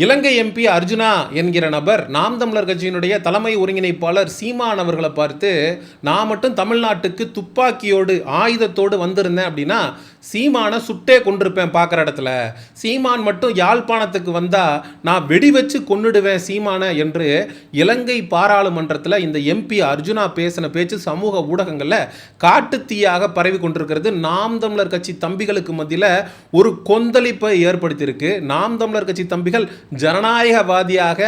இலங்கை MP Arjuna என்கிற நபர் நாம் தமிழர் கட்சியினுடைய தலைமை ஒருங்கிணைப்பாளர் சீமான் அவர்களை பார்த்து, நான் மட்டும் தமிழ்நாட்டுக்கு துப்பாக்கியோடு ஆயுதத்தோடு வந்திருந்தேன் அப்படின்னா சீமானை சுட்டே கொண்டிருப்பேன் பார்க்குற இடத்துல, சீமான் மட்டும் யாழ்ப்பாணத்துக்கு வந்தால் நான் வெடி வச்சு கொன்னுடுவேன் சீமானை என்று இலங்கை பாராளுமன்றத்தில் இந்த எம்பி அர்ஜுனா பேசின பேச்சு சமூக ஊடகங்களில் காட்டுத்தீயாக பரவி கொண்டிருக்கிறது. நாம் தமிழர் கட்சி தம்பிகளுக்கு மத்தியில் ஒரு கொந்தளிப்பை ஏற்படுத்தியிருக்கு. நாம் தமிழர் கட்சி தம்பிகள் ஜனநாயகவாதியாக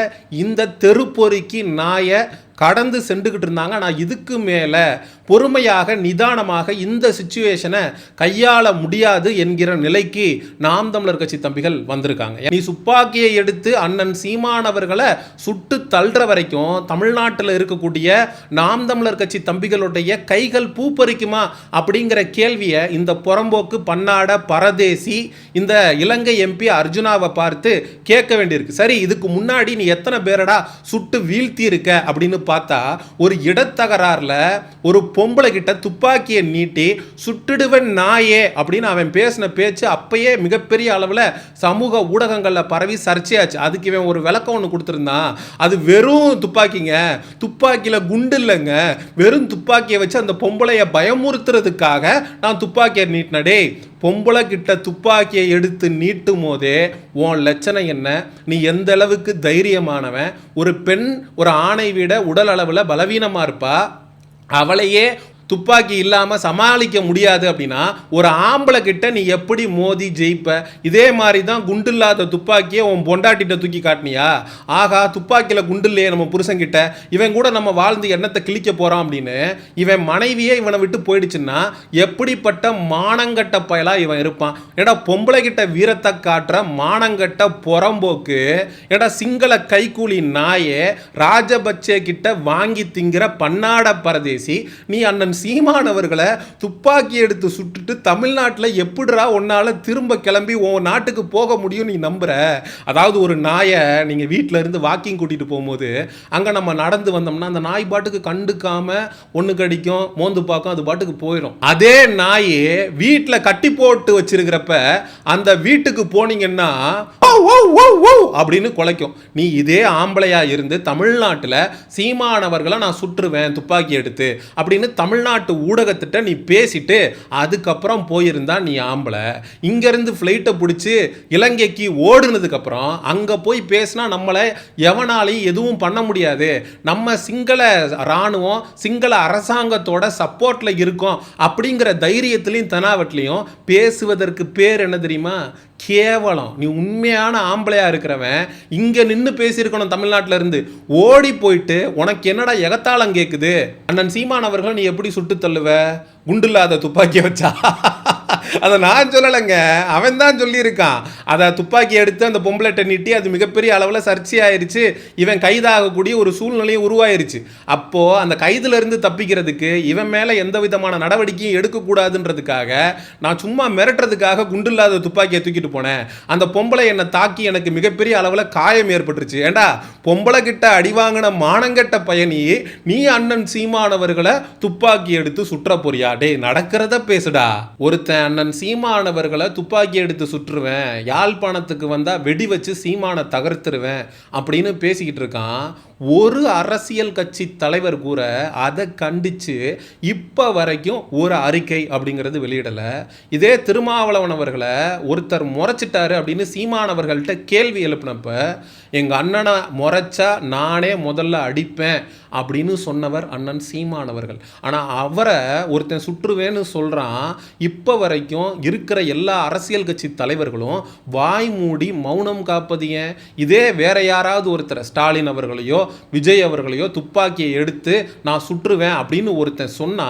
இந்த தெருப்பொறுக்கி நாயை கடந்து சென்றுக்கிட்டு இருந்தாங்க. ஆனால் இதுக்கு மேலே பொறுமையாக நிதானமாக இந்த சிச்சுவேஷனை கையாள முடியாது என்கிற நிலைக்கு நாம் தமிழர் கட்சி தம்பிகள் வந்திருக்காங்க. நீ துப்பாக்கியை எடுத்து அண்ணன் சீமானவர்களை சுட்டு தள்ளுற வரைக்கும் தமிழ்நாட்டில் இருக்கக்கூடிய நாம் தமிழர் கட்சி தம்பிகளுடைய கைகள் பூப்பறிக்குமா அப்படிங்கிற கேள்வியை இந்த புறம்போக்கு பன்னாட பரதேசி இந்த இலங்கை எம்பி அர்ஜுனாவை பார்த்து கேட்க வேண்டியிருக்கு. சரி, இதுக்கு முன்னாடி நீ எத்தனை பேரடா சுட்டு வீழ்த்தி இருக்க அப்படின்னு பார்த்தா, ஒரு இடத்தகராறுல ஒரு பொம்பளை கிட்ட துப்பாக்கியை நீட்டி சுட்டுடுவன் நாயே அப்படின்னு அவன் பேசின பேச்சு அப்பயே மிகப்பெரிய அளவில் சமூக ஊடகங்களில் பரவி சர்ச்சையாச்சு. அதுக்கு இவன் ஒரு விளக்கம் ஒன்று கொடுத்துருந்தான். அது வெறும் துப்பாக்கிங்க, துப்பாக்கியில் குண்டு இல்லைங்க, வெறும் துப்பாக்கியை வச்சு அந்த பொம்பளையை பயமுறுத்துறதுக்காக நான் துப்பாக்கியை நீட்டினடே. பொம்பளை கிட்ட துப்பாக்கியை எடுத்து நீட்டும் போதே உன் லட்சணம் என்ன, நீ எந்த அளவுக்கு தைரியமானவன், ஒரு பெண் ஒரு ஆணை விட உடல் அளவில் பலவீனமாக இருப்பா, அவளையே துப்பாக்கி இல்லாமல் சமாளிக்க முடியாது அப்படின்னா ஒரு ஆம்பளை கிட்ட நீ எப்படி மோதி ஜெயிப்ப? இதே மாதிரி தான் குண்டு இல்லாத துப்பாக்கியை உன் பொண்டாட்டிட்ட தூக்கி காட்டினியா? ஆகா, துப்பாக்கியில் குண்டு இல்லையே நம்ம புருஷங்கிட்ட, இவன் கூட நம்ம வாழ்ந்து எண்ணத்தை கிழிக்க போகிறான் அப்படின்னு இவன் மனைவியே இவனை விட்டு போயிடுச்சுன்னா எப்படிப்பட்ட மானங்கட்ட பயலா இவன் இருப்பான்? ஏடா பொம்பளை கிட்ட வீரத்தை காட்டுற மானங்கட்ட புறம்போக்கு, ஏடா சிங்கள கைக்கூலி நாயே, ராஜபக்சே கிட்ட வாங்கி திங்கிற பன்னாட பரதேசி, நீ அண்ணன் சீமானவர்களை துப்பாக்கி எடுத்து சுட்டுட்டு தமிழ்நாட்டில் எப்படிரா உன்னால திரும்ப கிளம்பி உன் நாட்டுக்கு போக முடியும் நீ நம்புற? அதாவது ஒரு நாயை நீங்க வீட்டில இருந்து வாக்கிங் கூட்டிட்டு போகும்போது அங்க நம்ம நடந்து வந்தோம்னா அந்த நாய் பாட்டுக்கு கண்டுக்காம ஒண்ணு கடிக்கும், மோந்து பார்க்கும், அது பாட்டுக்கு போயிடும். அதே நாய் வீட்டில் கட்டி போட்டு வச்சிருக்கிறப்ப அந்த வீட்டுக்கு போனீங்கன்னா அப்படின்னு குலைக்கும். நீ இதே ஆம்பளையா இருந்து தமிழ்நாட்டில் சீமானவர்களை நான் சுற்றுவேன் துப்பாக்கி எடுத்து அப்படின்னு தமிழ்நாட்டு ஊடகத்திட்ட நீ பேசிட்டு அதுக்கப்புறம் போயிருந்தா நீ ஆம்பளை. இங்கிருந்து ஃப்ளைட்டை பிடிச்சி இலங்கைக்கு ஓடுனதுக்கு அப்புறம் அங்க போய் பேசினா நம்மளை எவனாலையும் எதுவும் பண்ண முடியாது, நம்ம சிங்கள இராணுவம் சிங்கள அரசாங்கத்தோட சப்போர்ட்ல இருக்கோம் அப்படிங்கிற தைரியத்திலையும் தனாவட்லையும் பேசுவதற்கு பேர் என்ன தெரியுமா? கேவலம். நீ உண்மையான ஆம்பளையா இருக்கிறவன் இங்க நின்று பேசியிருக்கணும். தமிழ்நாட்டில இருந்து ஓடி போயிட்டு உனக்கு என்னடா எகத்தாளம் கேட்குது? அண்ணன் சீமான் அவர்கள் நீ எப்படி சுட்டு தள்ளுவ? குண்டில்லாத துப்பாக்கியை வச்சா? அதை நான் சொல்லலைங்க, அவன் தான் சொல்லியிருக்கான். அதை துப்பாக்கி எடுத்து அந்த பொம்பளைட்ட நீட்டி அது மிகப்பெரிய அளவில் சர்ச்சையாயிருச்சு. இவன் கைதாகக்கூடிய ஒரு சூழ்நிலையும் உருவாயிருச்சு. அப்போ அந்த கைதுல இருந்து தப்பிக்கிறதுக்கு இவன் மேல எந்த விதமான நடவடிக்கையும் எடுக்கக்கூடாதுன்றதுக்காக நான் சும்மா மிரட்டுறதுக்காக குண்டில்லாத துப்பாக்கியை தூக்கிட்டு போனேன். அந்த பொம்பளை என்னை தாக்கி எனக்கு மிகப்பெரிய அளவில் காயம் ஏற்பட்டுருச்சு. ஏண்டா பொம்பளை கிட்ட அடிவாங்கின மானங்கட்ட பயணி நீ அண்ணன் சீமானவர்களை துப்பாக்கி எடுத்து சுற்ற போறியா? டே, நடக்கிறத பேசுடா. ஒருத்தன் அண்ணன் சீமானவர்களை துப்பாக்கி எடுத்து சுற்றுவேன், யாழ்ப்பாணத்துக்கு வந்தா வெடி வச்சு சீமானை தகர்த்துருவேன் அப்படின்னு பேசிக்கிட்டு இருக்கான். ஒரு அரசியல் கட்சி தலைவர் கூட அதை கண்டிச்சு இப்ப வரைக்கும் ஒரு அறிக்கை அப்படிங்கிறது வெளியிடல. இதே திருமாவளவன் அவர்களை ஒருத்தர் முறைச்சிட்டாரு அப்படின்னு சீமானவர்கள்ட்ட கேள்வி எழுப்பினப்ப எங்க அண்ணனை முறைச்சா நானே முதல்ல அடிப்பேன் அப்படின்னு சொன்னவர் அண்ணன் சீமானவர்கள். ஆனா அவரை ஒருத்தன் சுற்றுவேன்னு சொல்றான். இப்ப வரைக்கும் இருக்கிற எல்லா அரசியல் கட்சி தலைவர்களும் வாய் மூடி மௌனம் காப்பது ஏன்? இதே வேற யாராவது ஒருத்தர் ஸ்டாலின் அவர்களையோ விஜய் அவர்களையோ துப்பாக்கியை எடுத்து நான் சுற்றுவேன் அப்படின்னு ஒருத்தன் சொன்னா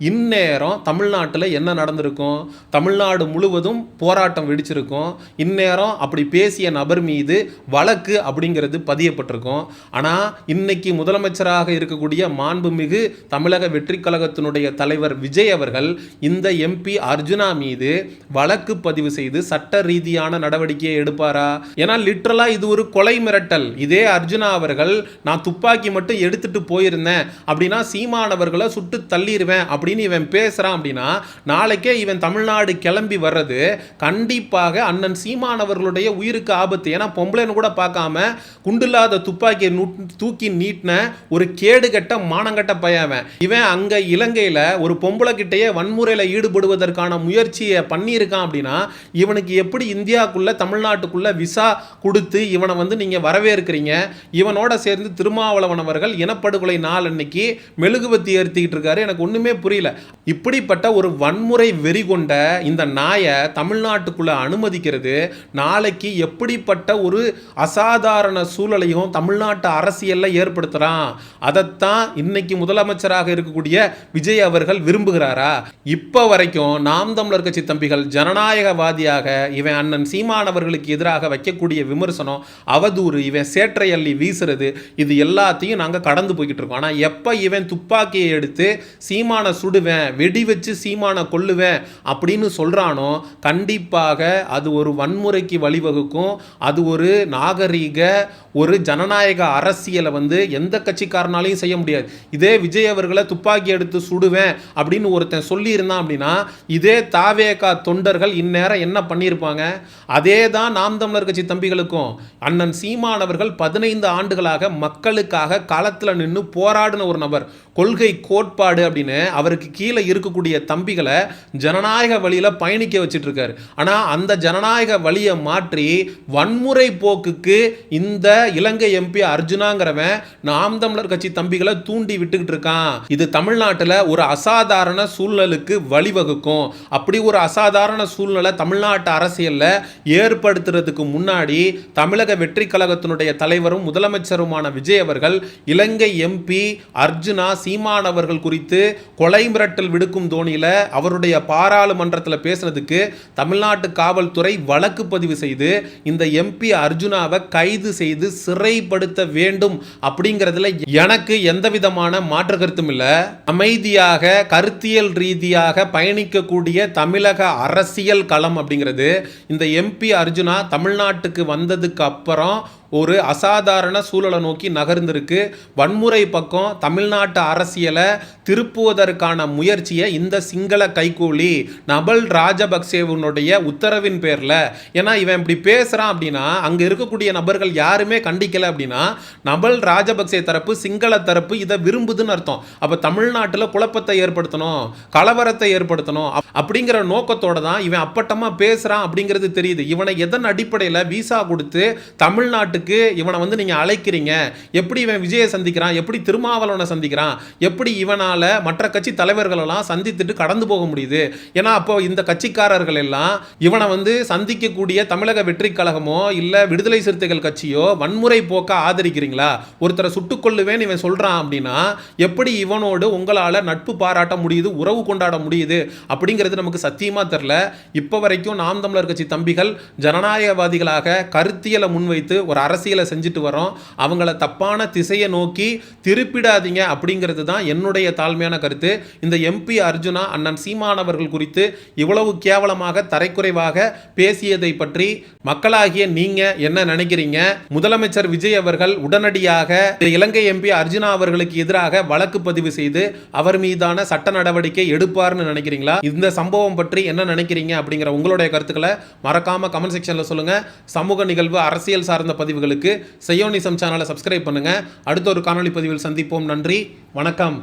இந்நேரம் தமிழ்நாட்டில் என்ன நடந்திருக்கும்? தமிழ்நாடு முழுவதும் போராட்டம் வெடிச்சிருக்கும். இந்நேரம் அப்படி பேசிய நபர் மீது வழக்கு அப்படிங்கிறது பதியப்பட்டிருக்கும். ஆனால் இன்னைக்கு முதலமைச்சராக முதலமைச்சராக இருக்கக்கூடிய மாண்புமிகு தமிழக வெற்றி கழகத்தினுடைய தலைவர் விஜய் அவர்கள் இந்த எம்பி அர்ஜுனா மீது வழக்கு பதிவு செய்து சட்ட ரீதியான நடவடிக்கையை எடுப்பாரா? ஏன்னா லிட்டரலா இது ஒரு கொலை மிரட்டல். இதே அர்ஜுனா அவர்கள் நான் துப்பாக்கி மட்டும் எடுத்துட்டு போயிருந்தேன் அப்படின்னா சீமானவர்களை சுட்டு தள்ளிடுவேன் அப்படின்னு இவன் பேசுறான் அப்படின்னா நாளைக்கே இவன் தமிழ்நாடு கிளம்பி வர்றது கண்டிப்பாக அண்ணன் சீமானவர்களுடைய உயிருக்கு ஆபத்து. ஏன்னா பொம்பளைன்னு கூட பார்க்காம குண்டில்லாத துப்பாக்கியை தூக்கி நீட்டின ஒரு கேடுகட்ட மானங்கட்ட பையவன் இவன். அங்க இலங்கையில ஒரு பொம்பளை கிட்டையே வன்முறையில் ஈடுபடுவதற்கான முயற்சியை பண்ணியிருக்கான் அப்படின்னா இவனுக்கு எப்படி இந்தியாவுக்குள்ள தமிழ்நாட்டுக்குள்ள விசா கொடுத்து இவனை வந்து நீங்க வரவேற்கிறீங்க? இவனோட சேர்ந்து திருமாவளவன் அவர்கள் இனப்படுகொலை நாள் அன்னைக்கு மெழுகுவத்தி ஏற்றிக்கிட்டு இருக்காரு. எனக்கு ஒண்ணுமே புரியல. இப்படிப்பட்ட ஒரு வன்முறை வெறி கொண்ட இந்த நாயை தமிழ்நாட்டுக்குள்ள அனுமதிக்கிறது நாளைக்கு எப்படிப்பட்ட ஒரு அசாதாரண சூழலையும் தமிழ்நாட்டு அரசியல்ல ஏற்படுத்துறான். அதைத்தான் இன்னைக்கு முதலமைச்சராக இருக்கக்கூடிய விஜய் அவர்கள் விரும்புகிறாரா? இப்ப வரைக்கும் நாம் தமிழர் கட்சி தம்பிகள் ஜனநாயகவாதியாக இவன் அண்ணன் சீமானவர்களுக்கு எதிராக வைக்கக்கூடிய விமர்சனம், அவதூறு, இவன் சேற்றை அள்ளி வீசுறது, இது எல்லாத்தையும் நாங்க கடந்து போய்கிட்டு இருக்கோம். ஆனா எப்ப இவன் துப்பாக்கியை எடுத்து சீமான சுடுவேன், வெடி வச்சு சீமான கொல்லுவேன் அப்படின்னு சொல்றானோ கண்டிப்பாக அது ஒரு வன்முறைக்கு வழிவகுக்கும். அது ஒரு நாகரீக ஒரு ஜனநாயக அரசியலை வந்து எந்த கட்சிக்காரனாலையும் செய்ய முடியாது. இதே விஜய் அவர்களை துப்பாக்கி எடுத்து சுடுவேன் அப்படின்னு ஒருத்தன் சொல்லியிருந்தான் அப்படின்னா இதே தாவேகா தொண்டர்கள் இந்நேரம் என்ன பண்ணியிருப்பாங்க? அதே தான் நாம் தமிழர் கட்சி தம்பிகளுக்கும். அண்ணன் சீமானவர்கள் 15 ஆண்டுகளாக மக்களுக்காக களத்தில் நின்று போராடின ஒரு நபர். கொள்கை கோட்பாடு அப்படின்னு அவருக்கு கீழே இருக்கக்கூடிய தம்பிகளை ஜனநாயக வழியில பயணிக்க வச்சுட்டு இருக்காரு. ஆனா அந்த ஜனநாயக வழியை மாற்றி வன்முறை போக்குக்கு இந்த இலங்கை எம்பி அர்ஜுனாங்கிறவன் நாம் தமிழர் கட்சி தம்பிகளை தூண்டி விட்டுக்கிட்டு இருக்கான். இது தமிழ்நாட்டில் ஒரு அசாதாரண சூழ்நிலைக்கு வழிவகுக்கும். அப்படி ஒரு அசாதாரண சூழ்நிலை தமிழ்நாட்டு அரசியல்ல ஏற்படுத்துறதுக்கு முன்னாடி தமிழக வெற்றி கழகத்தினுடைய தலைவரும் முதலமைச்சருமான விஜய் அவர்கள் இலங்கை எம்பி அர்ஜுனா சீமானவர்கள் குறித்து கொலை மிரட்டல் விடுக்கும் தோணியில அவருடைய பாராளுமன்றத்தில் பேசுறதுக்கு தமிழ்நாட்டு காவல்துறை வழக்கு பதிவு செய்து இந்த எம்பி அர்ஜுனாவை கைது செய்து சிறைப்படுத்த வேண்டும் அப்படிங்கிறதுல எனக்கு எந்த விதமான மாற்று கருத்தும் இல்ல. அமைதியாக கருத்தியல் ரீதியாக பயணிக்கக்கூடிய தமிழக அரசியல் களம் அப்படிங்கிறது இந்த எம்பி அர்ஜுனா தமிழ்நாட்டுக்கு வந்ததுக்கு அப்புறம் ஒரு அசாதாரண சூழலை நோக்கி நகர்ந்திருக்கு. வன்முறை பக்கம் தமிழ்நாட்டு அரசியலை திருப்புவதற்கான முயற்சியை இந்த சிங்கள கைகூலி நபல் ராஜபக்சேவனுடைய உத்தரவின் பேரில், ஏன்னா இவன் இப்படி பேசுகிறான் அப்படின்னா அங்கே இருக்கக்கூடிய நபர்கள் யாருமே கண்டிக்கலை அப்படின்னா நபல் ராஜபக்சே தரப்பு சிங்கள தரப்பு இதை விரும்புதுன்னு அர்த்தம். அப்போ தமிழ்நாட்டில் குழப்பத்தை ஏற்படுத்தணும், கலவரத்தை ஏற்படுத்தணும் அப்படிங்கிற நோக்கத்தோட தான் இவன் அப்பட்டமாக பேசுகிறான் அப்படிங்கிறது தெரியுது. இவனை எதன் அடிப்படையில் விசா கொடுத்து தமிழ்நாட்டுக்கு இவனை வந்து நீங்க அழைக்கிறீங்க? எப்படி இவன் விஜயை சந்திக்கிறான், எப்படி திருமாவளவனை சந்திக்கிறான், எப்படி இவனால மற்ற கட்சி தலைவர்கள் எல்லாம் சந்தித்துட்டு கடந்து போக முடியுது? ஏன்னா அப்போ இந்த கட்சிக்காரர்கள் எல்லாம் இவனை வந்து சந்திக்கக்கூடிய தமிழக வெற்றி கழகமோ இல்ல விடுதலை சிறுத்தைகள் கட்சியோ வன்முறை போக்க ஆதரிக்கிறீங்களா? ஒருத்தரை சுட்டுக்கொள்ளுவேன் இவன் சொல்றான் அப்படின்னா எப்படி இவனோடு உங்களால நட்பு பாராட்ட முடியுது, உறவு கொண்டாட முடியுது அப்படிங்கிறது நமக்கு சத்தியமா தெரியல. இப்ப வரைக்கும் நாம் தமிழர் கட்சி தம்பிகள் ஜனநாயகவாதிகளாக கருத்தியலை முன்வைத்து ஒரு அரசியலை செஞ்சுட்டு வரோம். அவங்கள தப்பான திசையை நோக்கி திருப்பிடாதீங்க அப்படிங்கிறது தான் என்னுடைய தாழ்மையான கருத்து. இந்த எம்பி அர்ஜுனா அண்ணன் சீமானவர்கள் குறித்து இவ்வளவு கேவலமாக தரைக்குறைவாக பேசியதை பற்றி மக்களாகிய நீங்க என்ன நினைக்கிறீங்க? முதலமைச்சர் விஜய் அவர்கள் உடனடியாக இலங்கை எம்பி அர்ஜுனா அவர்களுக்கு எதிராக வழக்கு பதிவு செய்து அவர் மீதான சட்ட நடவடிக்கை எடுப்பார்னு நினைக்கிறீங்களா? இந்த சம்பவம் பற்றி என்ன நினைக்கிறீங்க அப்படிங்கிற உங்களுடைய கருத்துக்களை மறக்காம கமெண்ட் செக்ஷன்ல சொல்லுங்க. சமூக நிகழ்வு அரசியல் சார்ந்த பதிவுகளுக்கு செய்யோனிசம் சேனலை சப்ஸ்கிரைப் பண்ணுங்க. அடுத்த ஒரு காணொளி பதிவில் சந்திப்போம். நன்றி, வணக்கம்.